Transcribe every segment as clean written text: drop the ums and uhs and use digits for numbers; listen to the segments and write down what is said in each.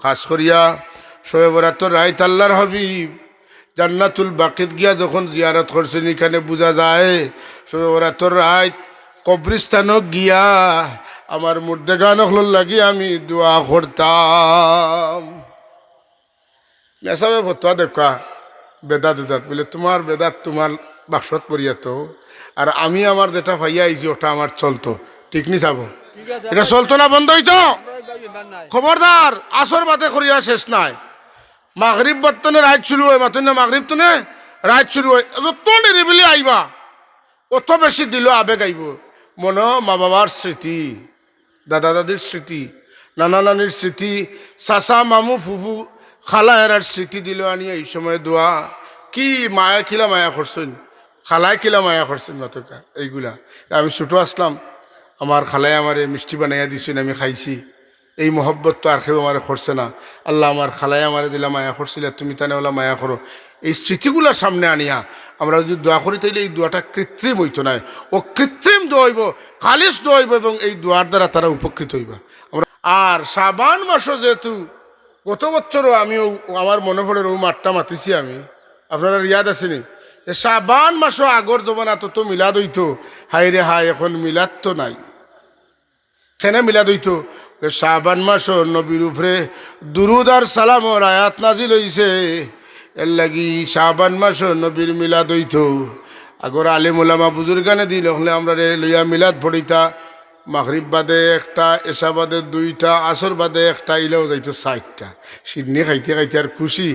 খাস করিয়া শবে বরাতর রাইত আল্লাহর হাবিব জান্নাতুল বাকিত গিয়া যখন জিয়ারত করছেন, এখানে বোঝা যায় শবে বরাতর রাইত কবরিস্তানও গিয়া আমার মুর্দেগানক লাগি আমি দোয়া করতাম। মেসাবে ফতোয়া দেখা বেদাত বেদাত বলে তোমার বেদাত তোমার বাক্সত পড়িয়া তো, আর আমি আমার যেটা ভাইয়া আইছি ওটা আমার চলতো, ঠিক নি চাবো এটা চলতো না বন্ধ হইতো। খবরদার আসর বাদে করিয়া শেষ নাই, মাগরিব বর্তনে রাইত শুরু হয়, মাতন না মাগরিব তো রাইত শুরু হয়, যত নিরিবিলি আইবা অত বেশি দিল আবেগ আইব। মনে মা বাবার স্মৃতি, দাদা দাদির স্মৃতি, নানা নানির স্মৃতি, চাচা মামু ফুফু খালা এরার স্মৃতি দিল আনি এই সময় দোয়া কি মায়া খিলা মায়া করছেন, খালায় খিলা মায়া করছেন মাতকা এইগুলা। আমি ছোটো আসলাম, আমার খালায় আমারে মিষ্টি বানাইয়া দিছেন, আমি খাইছি, এই মহব্বত তো আর কেউ আমার করছে না। আল্লাহ আমার খালায় আমারে দিলা মায়া করছিল, তুমি তানে ওলা মায়া করো। এই স্মৃতিগুলোর সামনে আনিয়া আমরা যদি দোয়া করি তাইলে এই দোয়াটা কৃত্রিম হইতো না, ও কৃত্রিম দোয়া হইব, খালিস দোয়া হইব, এবং এই দোয়ার দ্বারা তারা উপকৃত হইবা। আমরা আর শাবান মাসও যেহেতু গত বছরও আমিও আমার মনে পড়ে রৌ মাঠটা মাতিছি আমি, আপনারা রিয়াদ আসেনি, শাবান মাসও আগর জমানা তো মিলাদ হইতো, হাই রে হাই এখন মিলাদ তো নাই। কেন মিলাদ হইতো? শাবান মাসও নবীর উপরে দুরুদ আর সালামর আয়াত নাজিল হইছে, এর লাগি শাবান মাসও নবীর মিলাদ হইতো। আগর আলিম ওলামা বুজুর্গানে দিল হলে আমরা রে লইয়া মিলাদ পড়িতা, মাগরিব বাদে একটা, এশা বাদে দুইটা, আসর বাদে একটা, ইলেও যাইতো 60টা। সিডনি খাইতে খাইতে আর খুশি,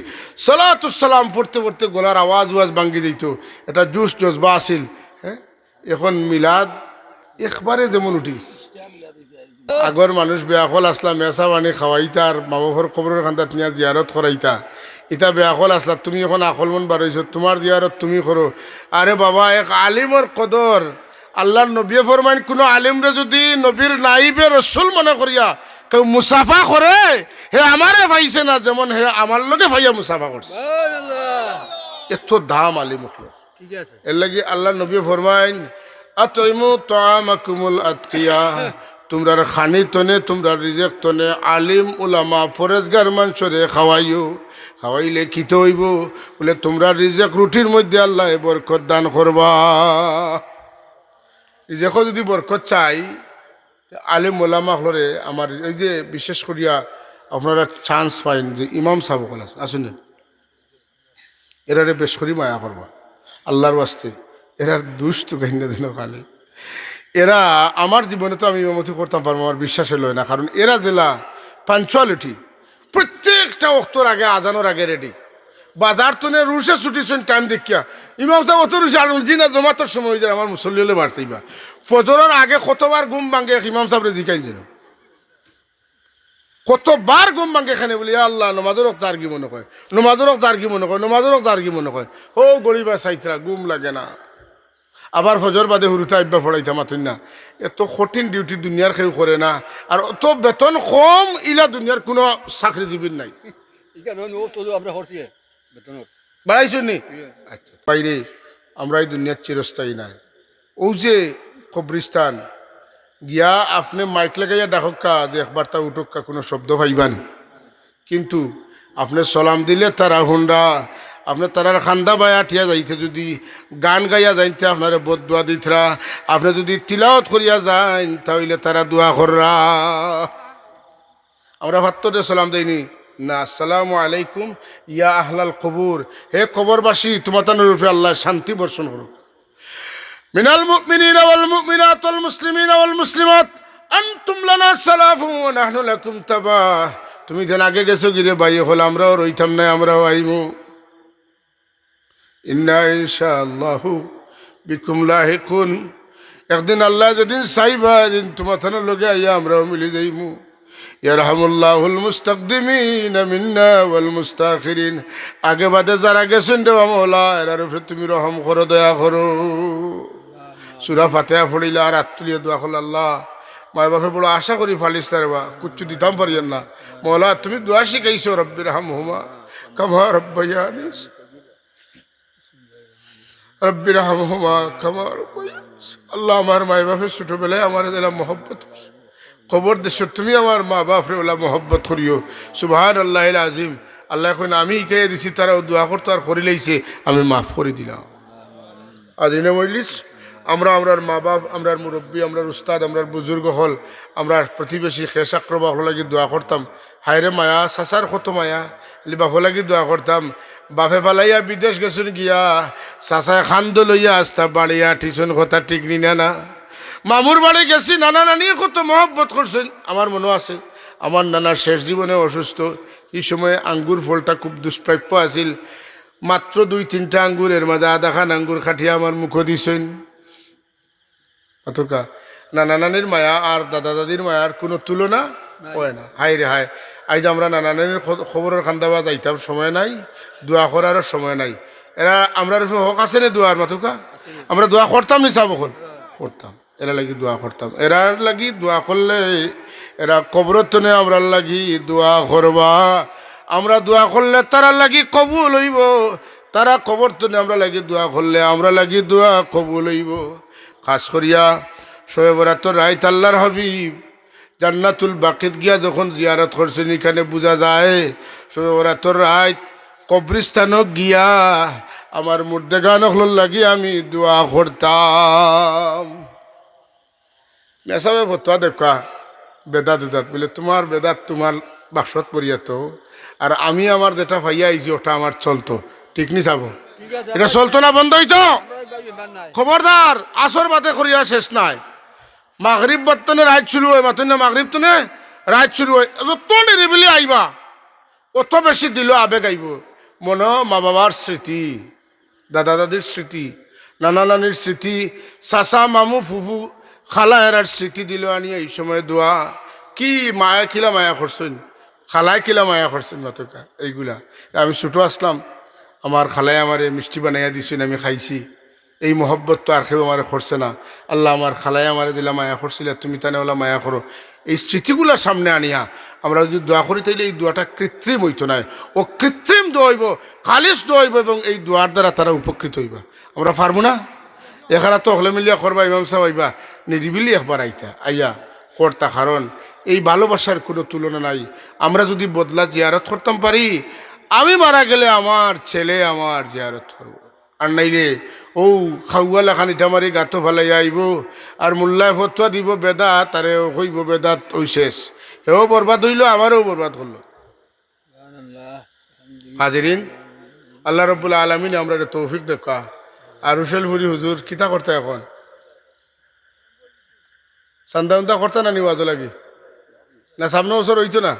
সালাতুসালাম পড়তে পড়তে গলার আওয়াজ ওয়াজ ভাঙ্গি যেত, এটা জুস জজবা আসিল। হ্যাঁ, এখন মিলাদ একবারে যেমন উঠিস। আগর মানুষ বেয়াকল আসলা মেসা বানি খাওয়াইতা আর মা বাবার খবরের খান্দাত নিয়া জিয়ারত করাইতা, ইটা বেয়াকল আসলা তুমি এখন আকল মন বাড়াইছ, তোমার জিয়ারত তুমি করো। আরে বাবা, এক আলিমর কদর আল্লাহর নবী ফরমাইন, কোনো আলিমরে যদি নবীর নাইবে রসুল মনে করিয়া কেউ মুসাফা করে, হে আমারে ভাইছে না, যেমন হে আমার লগে ভাইয়া মুসাফা করছে। এত দাম আলিম হলো, ঠিক আছে। এর লাগি আল্লাহ নবী ফরমাইন, আতইমু তাআমাকুমুল আতকিয়া, তোমরার খানি তনে তোমরার রিজেক তনে আলিম উলামা ফরেজগার মানুষরে খাওয়াইও। খাওয়াইলে খিত হইব বলে তোমরা রিজেক রুটির মধ্যে আল্লাহ বরকত দান করবা। রিজেকও যদি বরকত চাই, আলিম ওলামা হলরে আমার এই যে বিশেষ করিয়া আপনারা চান্স পাইন যে ইমাম সাহেব কল আসুন, এরারে বেশ করি মায়া করবা আল্লাহর ওয়াস্তে, এরার দুষ্ট গাইনা দিন খালি। এরা আমার জীবনে তো আমি ইমামতি করতাম পারবো, আমার বিশ্বাস হলো না, কারণ এরা জেলা পাঞ্চুয়ালিটি, প্রত্যেকটা অক্তর আগে আজানোর আগে রেডি। বাজার তো রুশে ছুটিছেন টাইম দেখিয়া, ইমাম সাহেব অত রুশে আর জিনা জমাতের সময় হয়ে যায়, আমার মুসল্লি হলে বাড়তেইবা ফজরের আগে কতবার ঘুম ভাঙ্গে ইমাম সাহেবরে জিকাইন যেন, কতবার ঘুম ভাঙ্গে এখানে বলি আল্লাহ নমাজের রক্ত আর কি মনে হয়, নমাজের রক্ত আর কি মনে হয়, নমাজের রক্ত আর কি মনে হয়, ও গরিবা সাইতরা ঘুম লাগে না। আবার ফজর বাদে হুরুতা আব্বা ফড়াইতা মাতুন না, এত কঠিন ডিউটি দুনিয়ার কেউ করে না, আর অত বেতন কম ইলা দুনিয়ার কোনো চাকরিজীবীর নাই। বাড়াইছো নি? আচ্ছা, বাইরে আমরা এই দুনিয়ার চিরস্থায়ী নাই। ও যে কবরিস্তান গিয়া আপনি মাইক লাগাইয়া ডাকক্কা যে একবার তা উঠক্কা, কোনো শব্দ পাইবানি, কিন্তু আপনি সলাম দিলে তারা হুন্ডা, আপনি তারার খান্দা বায়া ঠিয়া যাইতে, যদি গান গাইয়া যাইতে আপনারে বদ দোয়া দিতরা, আপনি যদি তিলাওয়াত করিয়া যাইন তাহলে তারা দোয়া কররা। আমরা ভাত্তরে সালাম দেয়নি না, আসসালামু আলাইকুম ইয়া আহলাল কবুর, হে কবরবাসী তোমাদের উপরে আল্লাহ শান্তি বর্ষণ করুক। মিনাল মুমিনিনা ওয়াল মুমিনাত ওয়াল মুসলিমিনা ওয়াল মুসলিমাত আনতুম লানা সালাফুন ওয়া নাহনু লাকুম তাবা। তুমি যেন আগে গেছো গিরে ভাই হল, আমরাও রইতাম না, আমরাও আইমু। ইন্না ইনশাআল্লাহু বিকুম লাহিকুন, একদিন আল্লাহ যেদিন চাইবা যেদিন তোমার থানার লগে আইয়া আমরাও মিলে যাইমু। ইয়ারহামুল্লাহুল মুস্তাকদিমিনা মিন্না ওয়াল মুস্তাখিরিন, আগে বাদে যারা গেছেন রে মাওলা এরার উপরে তুমি রহম করো, দয়া করো। সূরা ফাতিহা পড়িলা আর হাত তুলিয়া দোয়া করল, আল্লাহ মায় বাপে বড় আশা করি ফালিস তার বা কুচ্ছু দিতাম পারিয়েন না, মৌলা তুমি দোয়া শিখাইছো, রব্বির হামহুমা কামা রব্বায়ানি, রব্বির হামহুমা কামা রব্বায়ানি। আল্লাহ আমার মায় বাপের ছোটবেলায় আমার দিলাম মহব্বত, খবর দেশ তুমি আমার মা বাপরে ওলা মোহব্বত করিও সুবহান আল্লাহ আজিম। আল্লাহ এখন আমি কে দিছি তারাও দোয়া করতো আর করি লাইছে আমি মাফ করে দিলাম। আজিনে মজলিস আমরা আমরার মা বাপ আমরার মুরব্বী আমরার উস্তাদ আমরার বুজুর্গ হল আমরা প্রতিবেশী খেসাক্রবা হল লাগি দোয়া করতাম। হায়রে মায়া সাসার কত মায়া বাপো লাগি দোয়া করতাম। বাপে পালাইয়া বিদেশ গেছুন গিয়া চাচায় খান্দ লইয়া আসতা বাড়িয়া টিউশন কথা ঠিক নি না। মামুর বাড়ি গেছি নানা নানি কত মহব্বত করছেন আমার মনে আছে। আমার নানার শেষ জীবনে অসুস্থ এই সময় আঙ্গুর ফলটা খুব দুষ্প্রাপ্য আছিল। মাত্র 2-3টা আঙ্গুরের মাঝে আধা খান আঙ্গুর খাটিয়া আমার মুখো দিছেন। অতকা নানা নানির মায়া আর দাদা দাদির মায়ার কোনো তুলনা হয় না। হাই রে হায় আজ আমরা নানা নানির খবরের খান্দাবা যাইতাম সময় নাই, দোয়া করারও সময় নাই। এরা আমরা হক আছে না দোয়ার মাতুকা আমরা দোয়া করতাম নি চাব করতাম। এরা লাগি দোয়া করতাম। এরার লাগি দোয়া করলে এরা কবরতনে আমরা লাগি দোয়া করবা। আমরা দোয়া করলে তারা লাগি কবুল হইব। তারা কবরতনে আমরা লাগি দোয়া করলে আমরা লাগি দোয়া কবুল হইব। খাস করিয়া শবে বরাতর রাইত আল্লাহর হাবিব জান্নাতুল বাকিত গিয়া যখন জিয়ারত করছেন এখানে বোঝা যায় শবে বরাতর রাইত কবরিস্তানও গিয়া আমার মুর্দেগানক লাগি আমি দোয়া করতাম। মেসাবে ফতোয়া দেখা বেদাত বেদাত বলে তোমার বেদাত তোমার বাক্সত পড়িয়াত আর আমি আমার যেটা ভাইয়া আইছি ওটা আমার চলতো ঠিক নি চাবো এটা চলতো না বন্ধ হইতো। খবরদার আসর বাতে করিয়া শেষ নাই। মাগরিব বর্তনে রাইত শুরু হয় মাতন না মাগরিব তনে রাইত শুরু হয় যত নিরিবিলি আইবা অত বেশি দিল আবেগ আইব। মনে মা বাবার স্মৃতি দাদা দাদির স্মৃতি নানা নানির স্মৃতি চাচা মামু ফুফু খালা এরার স্মৃতি দিল আনি এই সময় দোয়া কি মায়া খিলা মায়া করছেন খালায় খিলা মায়া করছেন মাতকা এইগুলা। আমি ছোটো আসলাম আমার খালায় আমারে মিষ্টি বানাইয়া দিছেন আমি খাইছি। এই মহব্বত তো আর কেউ আমার করছে না। আল্লাহ আমার খালায় আমারে দিলা মায়া করছিল তুমি তানে ওলা মায়া করো। এই স্মৃতিগুলোর সামনে আনিয়া আমরা যদি দোয়া করি তাইলে এই দোয়াটা কৃত্রিম হইতো না, ও কৃত্রিম দোয়া হইব খালিস দোয়া হইব এবং এই দোয়ার দ্বারা তারা উপকৃত হইবা। আমরা পারবো না এখানে তো হলে মিলিয়া করবা ইমাম সাহেব আইবা নিরিবিলি একবার আইতা আইয়া করতা। কারণ এই ভালোবাসার কোনো তুলনা নাই। আমরা যদি বদলা জিয়ারত করতাম পারি আমি মারা গেলে আমার ছেলে আমার জিয়ারত করবো। আর নাইলে ও খাওয়া লেখান ইটা মারি গাতো ফেলাই আইব আর মোল্লায় ফতুয়া দিব বেদাত আরে কইব বেদাত ওই শেষ এও বরবাদ হইল আমারও বরবাদ করলো। হাজিরিন আল্লাহ রব্বুল আলমিন আমরা তৌফিক দেখা। আর হুসেলপুরি হুজুর কিতা করতে এখন চান্দা উন্দা করতে না নিওয়াজ লাগি না সামনে বছর হইতো না।